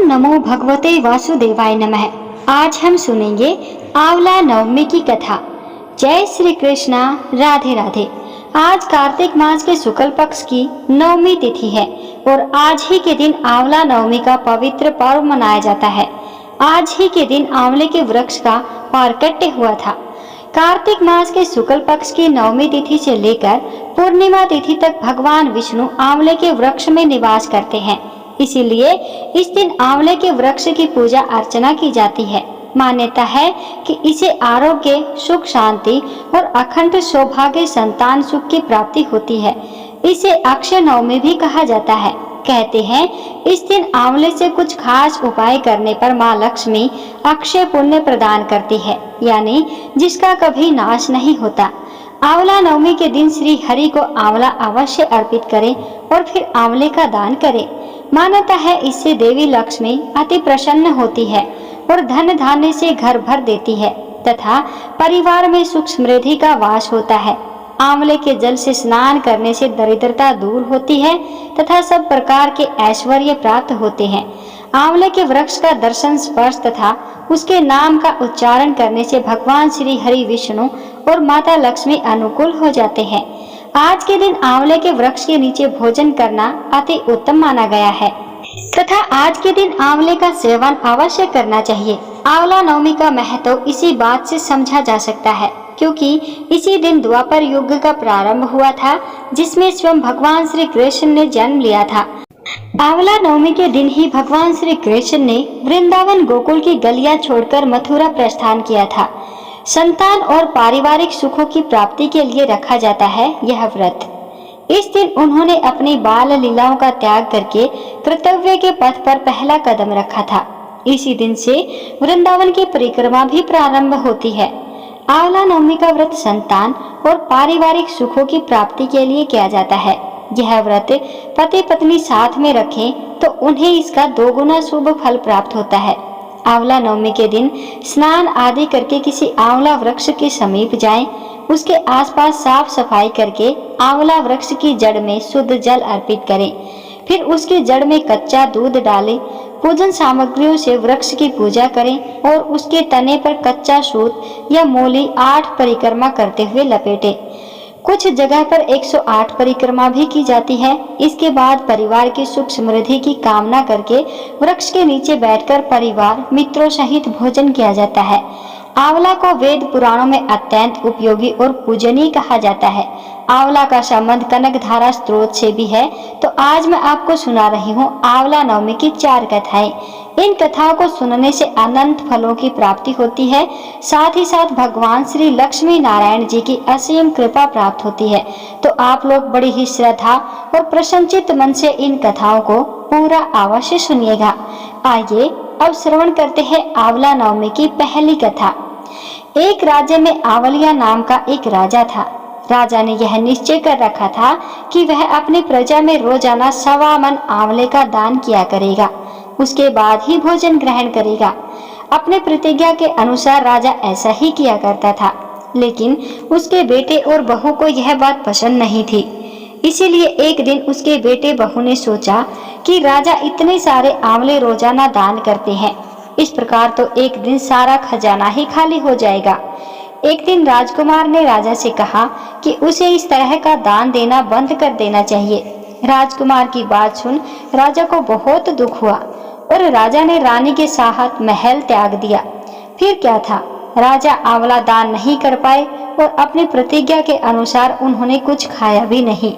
नमो भगवते वासुदेवाय नमः। आज हम सुनेंगे आंवला नवमी की कथा। जय श्री कृष्णा, राधे राधे। आज कार्तिक मास के शुक्ल पक्ष की नवमी तिथि है और आज ही के दिन आंवला नवमी का पवित्र पर्व मनाया जाता है। आज ही के दिन आंवले के वृक्ष का प्राकट्य हुआ था। कार्तिक मास के शुक्ल पक्ष की नवमी तिथि से लेकर पूर्णिमा तिथि तक भगवान विष्णु आंवले के वृक्ष में निवास करते हैं। इसीलिए इस दिन आंवले के वृक्ष की पूजा अर्चना की जाती है। मान्यता है कि इसे आरोग्य, सुख, शांति और अखंड सौभाग्य, संतान सुख की प्राप्ति होती है। इसे अक्षय नवमी भी कहा जाता है। कहते हैं इस दिन आंवले से कुछ खास उपाय करने पर माँ लक्ष्मी अक्षय पुण्य प्रदान करती है, यानी जिसका कभी नाश नहीं होता। आंवला नवमी के दिन श्री हरि को आंवला अवश्य अर्पित करें और फिर आंवले का दान करें। मान्यता है इससे देवी लक्ष्मी अति प्रसन्न होती है और धन धान्य से घर भर देती है तथा परिवार में सुख समृद्धि का वास होता है। आंवले के जल से स्नान करने से दरिद्रता दूर होती है तथा सब प्रकार के ऐश्वर्य प्राप्त होते हैं। आंवले के वृक्ष का दर्शन, स्पर्श तथा उसके नाम का उच्चारण करने से भगवान श्री हरि विष्णु और माता लक्ष्मी अनुकूल हो जाते हैं। आज के दिन आंवले के वृक्ष के नीचे भोजन करना अति उत्तम माना गया है तथा आज के दिन आंवले का सेवन अवश्य करना चाहिए। आंवला नवमी का महत्व इसी बात से समझा जा सकता है क्योंकि इसी दिन द्वापर युग का प्रारंभ हुआ था, जिसमें स्वयं भगवान श्री कृष्ण ने जन्म लिया था। आंवला नवमी के दिन ही भगवान श्री कृष्ण ने वृंदावन गोकुल की गलियां छोड़कर मथुरा प्रस्थान किया था। संतान और पारिवारिक सुखों की प्राप्ति के लिए रखा जाता है यह व्रत। इस दिन उन्होंने अपनी बाल लीलाओं का त्याग करके कर्तव्य के पथ पर पहला कदम रखा था। इसी दिन से वृंदावन की परिक्रमा भी प्रारंभ होती है। आंवला नवमी का व्रत संतान और पारिवारिक सुखों की प्राप्ति के लिए किया जाता है। यह व्रत पति पत्नी साथ में रखें तो उन्हें इसका दोगुना शुभ फल प्राप्त होता है। आंवला नवमी के दिन स्नान आदि करके किसी आंवला वृक्ष के समीप जाएं, उसके आसपास साफ सफाई करके आंवला वृक्ष की जड़ में शुद्ध जल अर्पित करें। फिर उसके जड़ में कच्चा दूध डालें। पूजन सामग्रियों से वृक्ष की पूजा करें और उसके तने पर कच्चा सूत या मोली 8 परिक्रमा करते हुए लपेटें। कुछ जगह पर 108 परिक्रमा भी की जाती है। इसके बाद परिवार की सुख समृद्धि की कामना करके वृक्ष के नीचे बैठकर परिवार मित्रों सहित भोजन किया जाता है। आंवला को वेद पुराणों में अत्यंत उपयोगी और पूजनीय कहा जाता है। आंवला का संबंध कनकधारा स्रोत से भी है। तो आज मैं आपको सुना रही हूँ आंवला नवमी की 4 कथाएं। इन कथाओं को सुनने से अनंत फलों की प्राप्ति होती है, साथ ही साथ भगवान श्री लक्ष्मी नारायण जी की असीम कृपा प्राप्त होती है। तो आप लोग बड़ी ही श्रद्धा और प्रसन्नचित्त मन से इन कथाओं को पूरा अवश्य सुनिएगा। आइए अब श्रवण करते हैं आंवला नवमी की पहली कथा। एक राज्य में आंवलिया नाम का एक राजा था। राजा ने यह निश्चय कर रखा था कि वह अपनी प्रजा में रोजाना 1.25 मन आंवले का दान किया करेगा, उसके बाद ही भोजन ग्रहण करेगा। अपने प्रतिज्ञा के अनुसार राजा ऐसा ही किया करता था, लेकिन उसके बेटे और बहू को यह बात पसंद नहीं थी। इसीलिए एक दिन उसके बेटे बहू ने सोचा कि राजा इतने सारे आंवले रोजाना दान करते हैं, इस प्रकार तो एक दिन सारा खजाना ही खाली हो जाएगा। एक दिन राजकुमार ने राजा से कहा कि उसे इस तरह का दान देना बंद कर देना चाहिए। राजकुमार की बात सुन राजा को बहुत दुख हुआ और राजा ने रानी के साथ महल त्याग दिया। फिर क्या था, राजा आंवला दान नहीं कर पाए और अपनी प्रतिज्ञा के अनुसार उन्होंने कुछ खाया भी नहीं।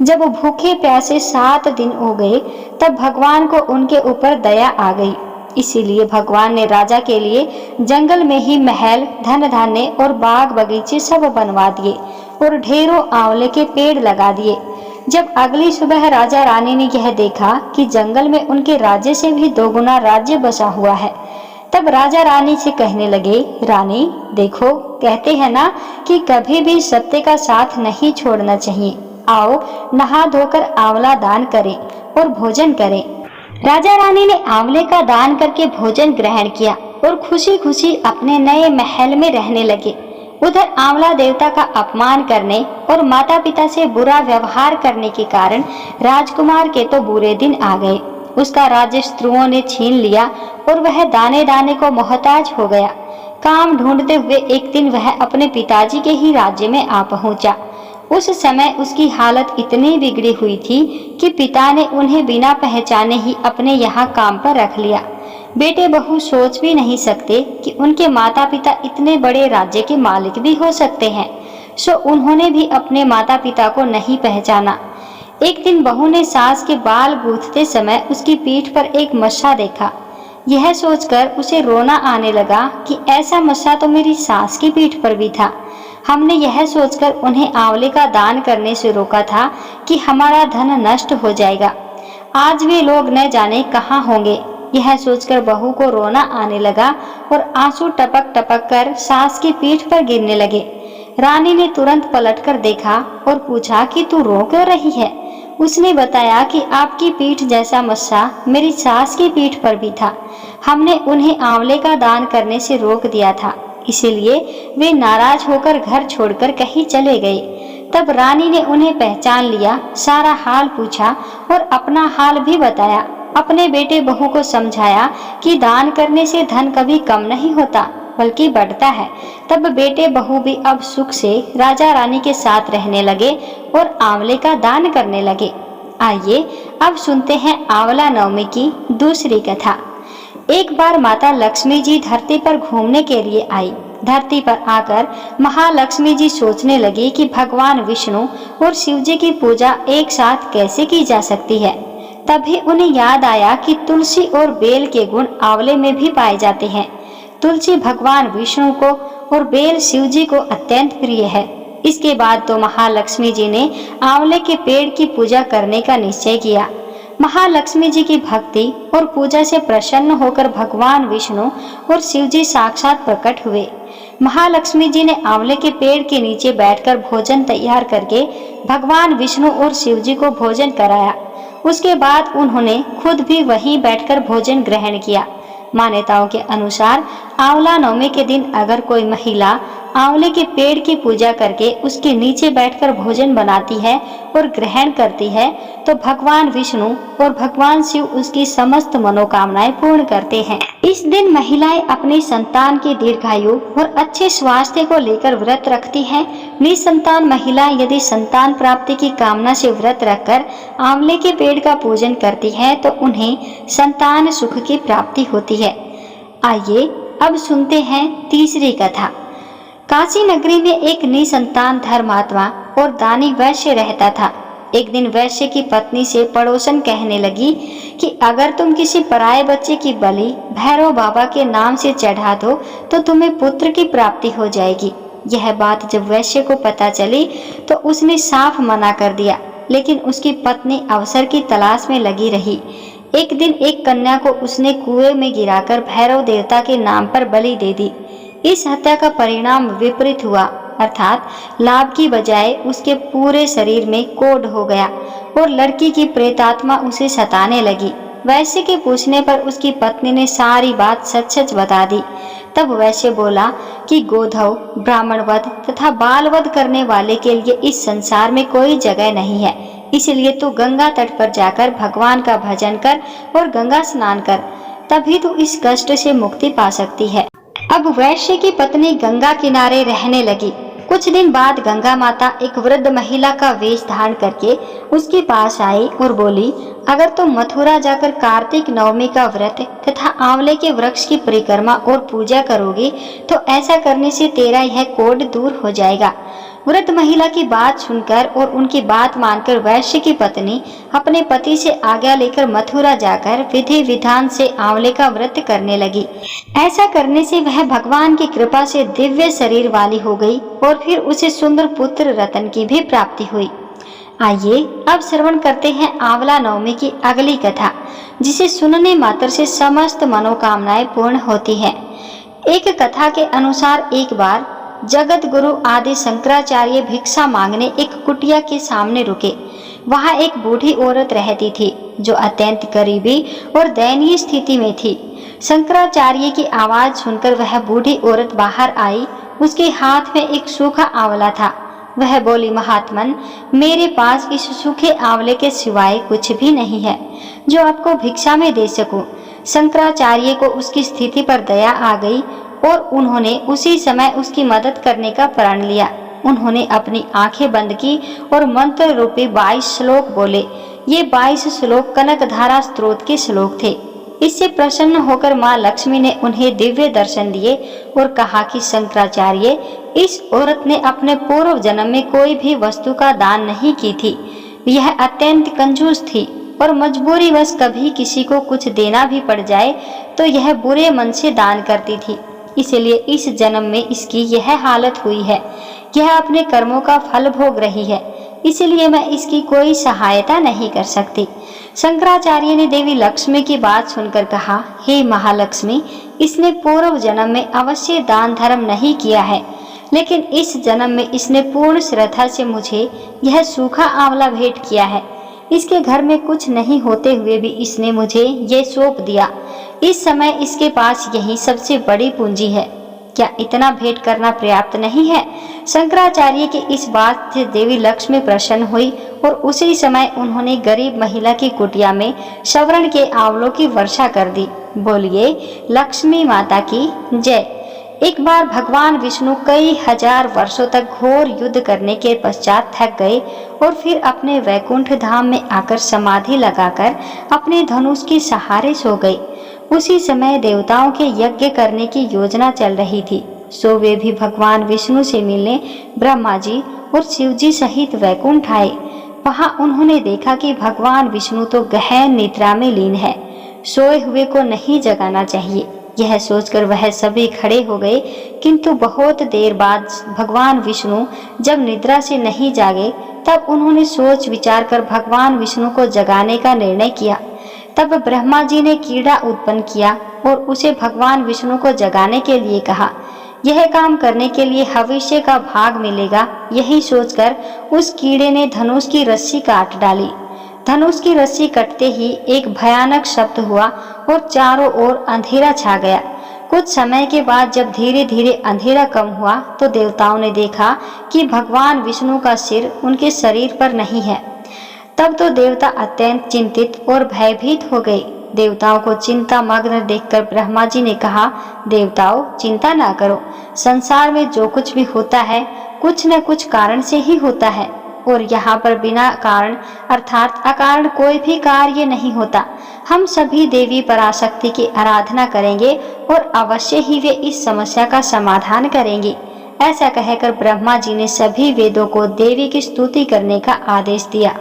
जब भूखे प्यासे 7 दिन हो गए तब भगवान को उनके ऊपर दया आ गई। इसीलिए भगवान ने राजा के लिए जंगल में ही महल, धन धान्य और बाग बगीचे सब बनवा दिए और ढेरों आंवले के पेड़ लगा दिए। जब अगली सुबह राजा रानी ने यह देखा कि जंगल में उनके राज्य से भी 2 गुना राज्य बसा हुआ है, तब राजा रानी से कहने लगे, रानी देखो, कहते हैं ना कि कभी भी सत्य का साथ नहीं छोड़ना चाहिए। आओ नहा धोकर आंवला दान करें और भोजन करें। राजा रानी ने आंवले का दान करके भोजन ग्रहण किया और खुशी खुशी अपने नए महल में रहने लगे। उधर आंवला देवता का अपमान करने और माता पिता से बुरा व्यवहार करने के कारण राजकुमार के तो बुरे दिन आ गए। उसका राज्य शत्रुओं ने छीन लिया और वह दाने दाने को मोहताज हो गया। काम ढूंढते हुए एक दिन वह अपने पिताजी के ही राज्य में आ पहुंचा। उस समय उसकी हालत इतनी बिगड़ी हुई थी कि पिता ने उन्हें बिना पहचाने ही अपने यहाँ काम पर रख लिया। बेटे बहू सोच भी नहीं सकते कि उनके माता पिता इतने बड़े राज्य के मालिक भी हो सकते हैं, सो उन्होंने भी अपने माता पिता को नहीं पहचाना। एक दिन बहू ने सास के बाल गूंथते समय उसकी पीठ पर एक मस्सा देखा। यह सोचकर उसे रोना आने लगा कि ऐसा मस्सा तो मेरी सास की पीठ पर भी था। हमने यह सोचकर उन्हें आंवले का दान करने से रोका था कि हमारा धन नष्ट हो जाएगा। आज वे लोग न जाने कहाँ होंगे। यह सोचकर बहू को रोना आने लगा और आंसू टपक टपक कर सास की पीठ पर गिरने लगे। रानी ने तुरंत पलटकर देखा और पूछा कि तू रो क्यों रही है। उसने बताया कि आपकी पीठ जैसा मस्सा मेरी सास की पीठ पर भी था। हमने उन्हें आंवले का दान करने से रोक दिया था, इसीलिए वे नाराज होकर घर छोड़कर कहीं चले गए। तब रानी ने उन्हें पहचान लिया, सारा हाल पूछा और अपना हाल भी बताया। अपने बेटे बहू को समझाया कि दान करने से धन कभी कम नहीं होता बल्कि बढ़ता है। तब बेटे बहू भी अब सुख से राजा रानी के साथ रहने लगे और आंवले का दान करने लगे। आइए अब सुनते हैं आंवला नवमी की दूसरी कथा। एक बार माता लक्ष्मी जी धरती पर घूमने के लिए आई। धरती पर आकर महालक्ष्मी जी सोचने लगी कि भगवान विष्णु और शिव जी की पूजा एक साथ कैसे की जा सकती है। तभी उन्हें याद आया कि तुलसी और बेल के गुण आंवले में भी पाए जाते हैं। तुलसी भगवान विष्णु को और बेल शिव जी को अत्यंत प्रिय है। इसके बाद तो महालक्ष्मी जी ने आंवले के पेड़ की पूजा करने का निश्चय किया। महालक्ष्मी जी की भक्ति और पूजा से प्रसन्न होकर भगवान विष्णु और शिव जी साक्षात प्रकट हुए। महालक्ष्मी जी ने आंवले के पेड़ के नीचे बैठकर भोजन तैयार करके भगवान विष्णु और शिव जी को भोजन कराया। उसके बाद उन्होंने खुद भी वहीं बैठकर भोजन ग्रहण किया। मान्यताओं के अनुसार आंवला नवमी के दिन अगर कोई महिला आंवले के पेड़ की पूजा करके उसके नीचे बैठकर भोजन बनाती है और ग्रहण करती है तो भगवान विष्णु और भगवान शिव उसकी समस्त मनोकामनाएं पूर्ण करते हैं। इस दिन महिलाएं अपनी संतान की दीर्घायु और अच्छे स्वास्थ्य को लेकर व्रत रखती हैं। निसंतान महिला यदि संतान प्राप्ति की कामना से व्रत रखकर आंवले के पेड़ का पूजन करती है तो उन्हें संतान सुख की प्राप्ति होती है। आइए अब सुनते हैं तीसरी कथा। काशी नगरी में एक निसंतान धर्मात्मा और दानी वैश्य रहता था। एक दिन वैश्य की पत्नी से पड़ोसन कहने लगी कि अगर तुम किसी पराये बच्चे की बलि भैरव बाबा के नाम से चढ़ा दो तो तुम्हें पुत्र की प्राप्ति हो जाएगी। यह बात जब वैश्य को पता चली तो उसने साफ मना कर दिया, लेकिन उसकी पत्नी अवसर की तलाश में लगी रही। एक दिन एक कन्या को उसने कुएं में गिराकर भैरव देवता के नाम पर बलि दे दी। इस हत्या का परिणाम विपरीत हुआ, अर्थात लाभ की बजाय उसके पूरे शरीर में कोढ़ हो गया और लड़की की प्रेतात्मा उसे सताने लगी। वैश्य के पूछने पर उसकी पत्नी ने सारी बात सच सच बता दी। तब वैश्य बोला कि गोधव, ब्राह्मणवध तथा बालवध करने वाले के लिए इस संसार में कोई जगह नहीं है। इसलिए तू गंगा तट पर जाकर भगवान का भजन कर और गंगा स्नान कर, तभी तू इस कष्ट से मुक्ति पा सकती है। अब वैश्य की पत्नी गंगा किनारे रहने लगी। कुछ दिन बाद गंगा माता एक वृद्ध महिला का वेश धारण करके उसके पास आई और बोली, अगर तुम मथुरा जाकर कार्तिक नवमी का व्रत तथा आंवले के वृक्ष की परिक्रमा और पूजा करोगी तो ऐसा करने से तेरा यह कोढ़ दूर हो जाएगा। वृद्ध महिला की बात सुनकर और उनकी बात मानकर वैश्य की पत्नी अपने पति से आज्ञा लेकर मथुरा जाकर विधि विधान से आंवले का व्रत करने लगी। ऐसा करने से वह भगवान की कृपा से दिव्य शरीर वाली हो गई और फिर उसे सुंदर पुत्र रतन की भी प्राप्ति हुई। आइए अब श्रवण करते हैं आंवला नवमी की अगली कथा, जिसे सुनने मात्र से समस्त मनोकामनाएं पूर्ण होती हैं। एक कथा के अनुसार एक बार जगत गुरु आदि शंकराचार्य भिक्षा मांगने एक कुटिया के सामने रुके। वहां एक बूढ़ी औरत रहती थी जो अत्यंत गरीबी और दयनीय स्थिति में थी। शंकराचार्य की आवाज सुनकर वह बूढ़ी औरत बाहर आई। उसके हाथ में एक सूखा आंवला था। वह बोली, महात्मन, मेरे पास इस सूखे आंवले के सिवाय कुछ भी नहीं है जो आपको भिक्षा में दे सकूं। शंकराचार्य को उसकी स्थिति पर दया आ गई और उन्होंने उसी समय उसकी मदद करने का प्रण लिया। उन्होंने अपनी आंखें बंद की और मंत्र रूपी 22 श्लोक बोले। ये 22 श्लोक कनकधारा स्त्रोत के श्लोक थे। इससे प्रसन्न होकर माँ लक्ष्मी ने उन्हें दिव्य दर्शन दिए और कहा कि शंकराचार्य, इस औरत ने अपने पूर्व जन्म में कोई भी वस्तु का दान नहीं की थी। यह अत्यंत कंजूस थी और मजबूरीवश कभी किसी को कुछ देना भी पड़ जाए तो यह बुरे मन से दान करती थी। इसलिए इस जन्म में इसकी यह हालत हुई है। यह अपने कर्मों का फल भोग रही है, इसलिए मैं इसकी कोई सहायता नहीं कर सकती। शंकराचार्य ने देवी लक्ष्मी की बात सुनकर कहा, हे महालक्ष्मी, इसने पूर्व जन्म में अवश्य दान धर्म नहीं किया है, लेकिन इस जन्म में इसने पूर्ण श्रद्धा से मुझे यह सूखा आंवला भेंट किया है। इसके घर में कुछ नहीं होते हुए भी इसने मुझे ये सौंप दिया। इस समय इसके पास यही सबसे बड़ी पूंजी है। क्या इतना भेंट करना पर्याप्त नहीं है? शंकराचार्य की इस बात से देवी लक्ष्मी प्रसन्न हुई और उसी समय उन्होंने गरीब महिला की कुटिया में स्वर्ण के आंवलों की वर्षा कर दी। बोलिए लक्ष्मी माता की जय। एक बार भगवान विष्णु कई हजार वर्षों तक घोर युद्ध करने के पश्चात थक गए और फिर अपने वैकुंठ धाम में आकर समाधि लगाकर अपने धनुष के सहारे सो गए। उसी समय देवताओं के यज्ञ करने की योजना चल रही थी, सो वे भी भगवान विष्णु से मिलने ब्रह्मा जी और शिव जी सहित वैकुंठ आए। वहां उन्होंने देखा कि भगवान विष्णु तो गहन निद्रा में लीन है, सोए हुए को नहीं जगाना चाहिए। यह सोचकर वह सभी खड़े हो गए, किंतु बहुत देर बाद भगवान विष्णु जब निद्रा से नहीं जागे तब उन्होंने सोच विचार कर भगवान विष्णु को जगाने का निर्णय किया। तब ब्रह्मा जी ने कीड़ा उत्पन्न किया और उसे भगवान विष्णु को जगाने के लिए कहा। यह काम करने के लिए भविष्य का भाग मिलेगा, यही सोचकर उस कीड़े ने धनुष की रस्सी काट डाली। धनुष की रस्सी कटते ही एक भयानक शब्द हुआ और चारों ओर अंधेरा छा गया। कुछ समय के बाद जब धीरे धीरे अंधेरा कम हुआ तो देवताओं ने देखा कि भगवान विष्णु का सिर उनके शरीर पर नहीं है। तब तो देवता अत्यंत चिंतित और भयभीत हो गए। देवताओं को चिंता मग्न देखकर ब्रह्मा जी ने कहा, देवताओं चिंता ना करो, संसार में जो कुछ भी होता है कुछ न कुछ कारण से ही होता है और यहाँ पर बिना कारण अर्थात अकारण कोई भी कार्य नहीं होता। हम सभी देवी पराशक्ति की आराधना करेंगे और अवश्य ही वे इस समस्या का समाधान करेंगे। ऐसा कहकर ब्रह्मा जी ने सभी वेदों को देवी की स्तुति करने का आदेश दिया।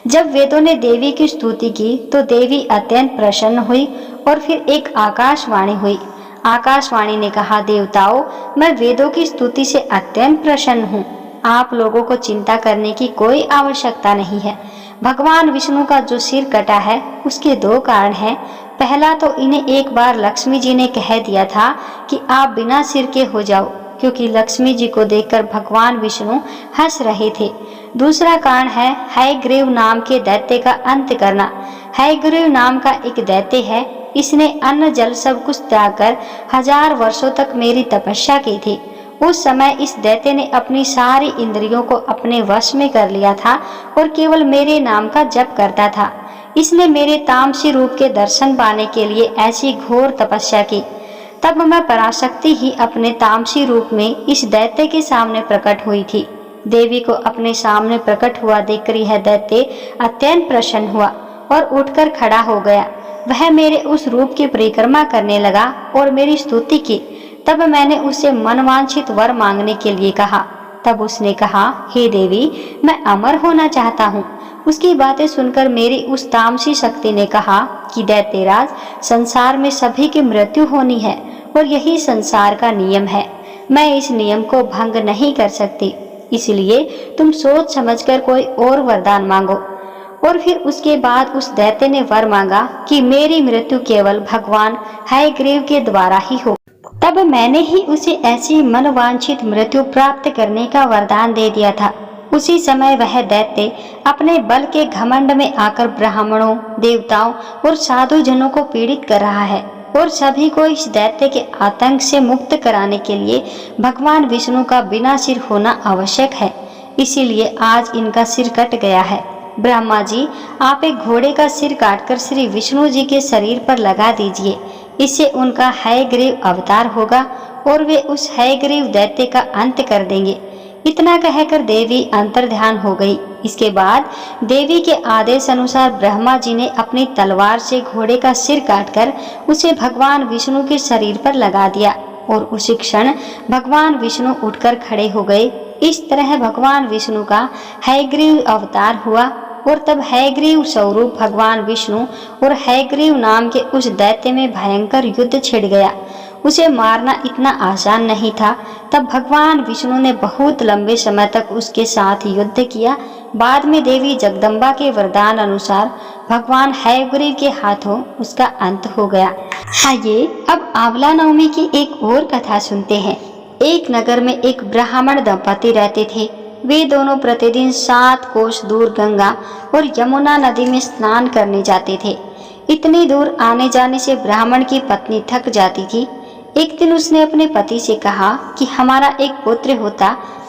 जब वेदों ने देवी की स्तुति की तो देवी अत्यंत प्रसन्न हुई और फिर एक आकाशवाणी हुई। आकाशवाणी ने कहा, देवताओं, मैं वेदों की स्तुति से अत्यंत प्रसन्न हूँ। आप लोगों को चिंता करने की कोई आवश्यकता नहीं है। भगवान विष्णु का जो सिर कटा है उसके दो कारण हैं। पहला तो इन्हें एक बार लक्ष्मी जी ने कह दिया था कि आप बिना सिर के हो जाओ, क्योंकि लक्ष्मी जी को देखकर भगवान विष्णु हंस रहे थे। दूसरा कारण है हयग्रीव नाम के दैत्य का अंत करना। हयग्रीव नाम का एक दैत्य है, इसने अन्न जल सब कुछ त्याग कर 1000 वर्षों तक मेरी तपस्या की थी। उस समय इस दैत्य ने अपनी सारी इंद्रियों को अपने वश में कर लिया था और केवल मेरे नाम का जप करता था। इसने मेरे तामसी रूप के दर्शन पाने के लिए ऐसी घोर तपस्या की। तब मैं पराशक्ति ही अपने तामसी रूप में इस दैत्य के सामने प्रकट हुई थी। देवी को अपने सामने प्रकट हुआ देखकर यह दैत्य अत्यंत प्रसन्न हुआ और उठकर खड़ा हो गया। वह मेरे उस रूप की परिक्रमा करने लगा और मेरी स्तुति की। तब मैंने उसे मनवांछित वर मांगने के लिए कहा। तब उसने कहा, हे देवी, मैं अमर होना चाहता हूँ। उसकी बातें सुनकर मेरी उस तामसी शक्ति ने कहा कि दैत्यराज, संसार में सभी की मृत्यु होनी है और यही संसार का नियम है। मैं इस नियम को भंग नहीं कर सकती, इसलिए तुम सोच समझकर कोई और वरदान मांगो। और फिर उसके बाद उस दैत्य ने वर मांगा कि मेरी मृत्यु केवल भगवान हयग्रीव के द्वारा ही हो। तब मैंने ही उसे ऐसी मनवांछित मृत्यु प्राप्त करने का वरदान दे दिया था। उसी समय वह दैत्य अपने बल के घमंड में आकर ब्राह्मणों, देवताओं और साधु जनों को पीड़ित कर रहा है और सभी को इस दैत्य के आतंक से मुक्त कराने के लिए भगवान विष्णु का बिना सिर होना आवश्यक है। इसीलिए आज इनका सिर कट गया है। ब्रह्मा जी, आप एक घोड़े का सिर काटकर श्री विष्णु जी के शरीर पर लगा दीजिए। इससे उनका हयग्रीव अवतार होगा और वे उस हयग्रीव दैत्य का अंत कर देंगे। इतना कहकर देवी अंतर्ध्यान हो गई। इसके बाद देवी के आदेश अनुसार ब्रह्मा जी ने अपनी तलवार से घोड़े का सिर काटकर उसे भगवान विष्णु के शरीर पर लगा दिया और उसी क्षण भगवान विष्णु उठकर खड़े हो गए। इस तरह भगवान विष्णु का हयग्रीव अवतार हुआ और तब हयग्रीव स्वरूप भगवान विष्णु और हयग्रीव नाम के उस दैत्य में भयंकर युद्ध छिड़ गया। उसे मारना इतना आसान नहीं था। तब भगवान विष्णु ने बहुत लंबे समय तक उसके साथ युद्ध किया। बाद में देवी जगदम्बा के वरदान अनुसार भगवान हयग्रीव के हाथों उसका अंत हो गया। आइए अब आंवला नवमी की एक और कथा सुनते हैं। एक नगर में एक ब्राह्मण दंपति रहते थे। वे दोनों प्रतिदिन 7 कोस दूर गंगा और यमुना नदी में स्नान करने जाते थे। इतनी दूर आने जाने से ब्राह्मण की पत्नी थक जाती थी। एक दिन उसने अपने पति से कहा कि हमारा एक पुत्र होता